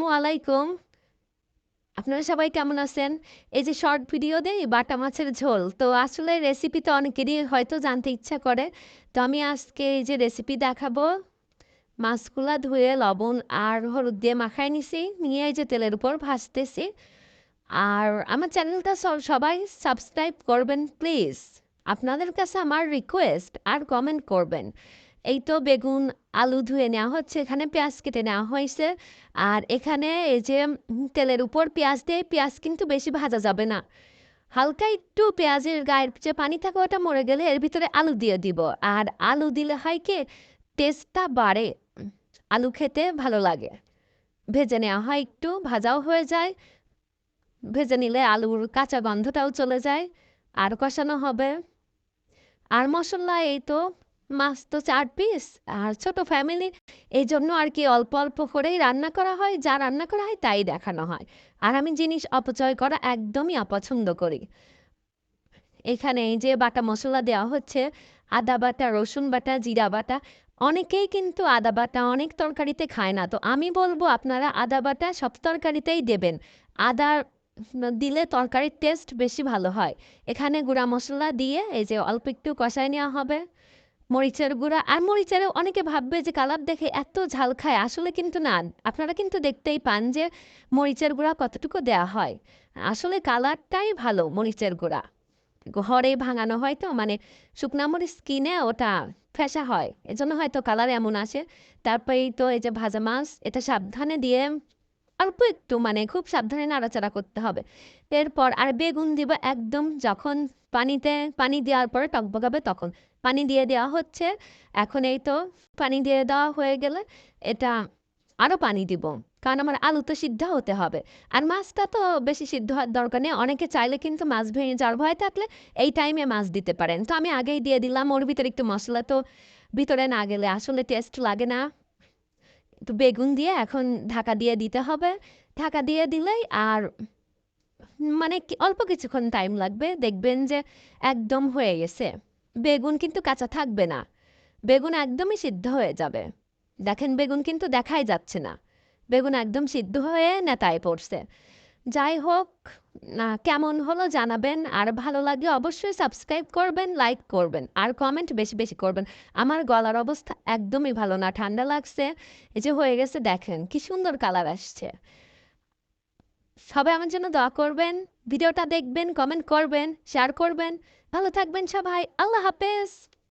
আসসালামু আলাইকুম। আপনারা সবাই কেমন আছেন? এই যে শর্ট ভিডিও দেই বাটা মাছের ঝোল। তো আসলে রেসিপি তো অনেকেরই হয়তো জানতে ইচ্ছা করে। তো আমি আজকে এই যে রেসিপি দেখাবো। মাছগুলা ধুয়ে লবণ আর হলুদ দিয়ে মাখায় নিছি। নিয়ে এই যে তেলের উপর ভাজতেছি। আর আমার চ্যানেলটা সবাই সাবস্ক্রাইব করবেন প্লিজ। আপনাদের কাছে আমার রিকোয়েস্ট আর কমেন্ট করবেন। এই তো বেগুন, আলু ধুয়ে নেওয়া হচ্ছে। এখানে পেঁয়াজ কেটে নেওয়া হয়েছে। আর এখানে এই যে তেলের উপর পেঁয়াজ দিয়ে পেঁয়াজ কিন্তু বেশি ভাজা যাবে না। হালকা একটু পেঁয়াজের গায়ের যে পানি থাকে ওটা মরে গেলে এর ভিতরে আলু দিয়ে দিব। আর আলু দিলে হয় কি টেস্টটা বাড়ে। আলু খেতে ভালো লাগে। ভেজে নেওয়া হয় একটু ভাজাও হয়ে যায়। ভেজে নিলে আলুর কাঁচা গন্ধটাও চলে যায়। আর কষানো হবে। আর মশলা এই তো মাছ তো ৪ পিস আর ছোট ফ্যামিলি এই জন্য আর কি অল্প অল্প করেই রান্না করা হয় যা রান্না করা হয় তাই দেখানো হয় আর আমি জিনিস অপচয় করা একদমই অপছন্দ করি এখানে এই যে বাটা মশলা দেওয়া হচ্ছে আদা বাটা রসুন বাটা জিরা বাটা অনেকেই কিন্তু আদা বাটা অনেক তরকারিতে খায় না তো আমি বলবো আপনারা আদা বাটা সব তরকারিতেই দেবেন আদা দিলে তরকারির টেস্ট বেশি ভালো হয় এখানে গুঁড়া মশলা দিয়ে এই যে অল্প একটু কষায় নেওয়া হবে মরিচের গুঁড়া আর মরিচেরও অনেকে ভাববে যে কালার দেখে এত ঝাল খায় আসলে কিন্তু না আপনারা কিন্তু দেখতেই পান যে মরিচের গুঁড়া কতটুকু দেয়া হয় আসলে কালারটাই ভালো মরিচের গুঁড়া ঘরে ভাঙানো হয় তো মানে শুকনা মরিচ কিনে ওটা ফেসা হয় এজন্য হয়তো কালার এমন আসে তারপরেই তো এই যে ভাজা মাছ এটা সাবধানে দিয়ে অল্প একটু মানে খুব সাবধানে নাড়াচাড়া করতে হবে এরপর আর বেগুন দিব একদম যখন পানি দেওয়ার পরে টকবগাবে তখন পানি দিয়ে দেওয়া হচ্ছে এখন এই তো পানি দিয়ে দেওয়া হয়ে গেলে এটা আরো পানি দিব কারণ আমার আলু তো সিদ্ধ হতে হবে আর মাছটা তো বেশি সিদ্ধ হওয়ার দরকার নেই অনেকে চাইলে কিন্তু মাছ ভেঙে যাওয়ার ভয় থাকলে এই টাইমে মাছ দিতে পারেন তো আমি আগেই দিয়ে দিলাম ওর ভিতরে একটু মশলা তো ভিতরে না গেলে আসলে টেস্ট লাগে না তো বেগুন দিয়ে এখন ঢাকা দিয়ে দিতে হবে ঢাকা দিয়ে দিলেই আর মানে অল্প কিছুক্ষণ টাইম লাগবে দেখবেন যে একদম হয়ে গেছে বেগুন কিন্তু কাঁচা থাকবে না বেগুন একদমই সিদ্ধ হয়ে যাবে দেখেন বেগুন কিন্তু দেখাই যাচ্ছে না বেগুন একদম সিদ্ধ হয়ে নেতায় পড়ছে যাই হোক না কেমন হলো জানাবেন আর ভালো লাগলে অবশ্যই সাবস্ক্রাইব করবেন লাইক করবেন আর কমেন্ট বেশি বেশি করবেন আমার গলার অবস্থা একদমই ভালো না ঠান্ডা লাগছে এই যে হয়ে গেছে দেখেন কি সুন্দর কালার আসছে সবাই আমার জন্য দোয়া করবেন ভিডিওটা দেখবেন কমেন্ট করবেন শেয়ার করবেন ভালো থাকবেন সবাই আল্লাহ হাফেজ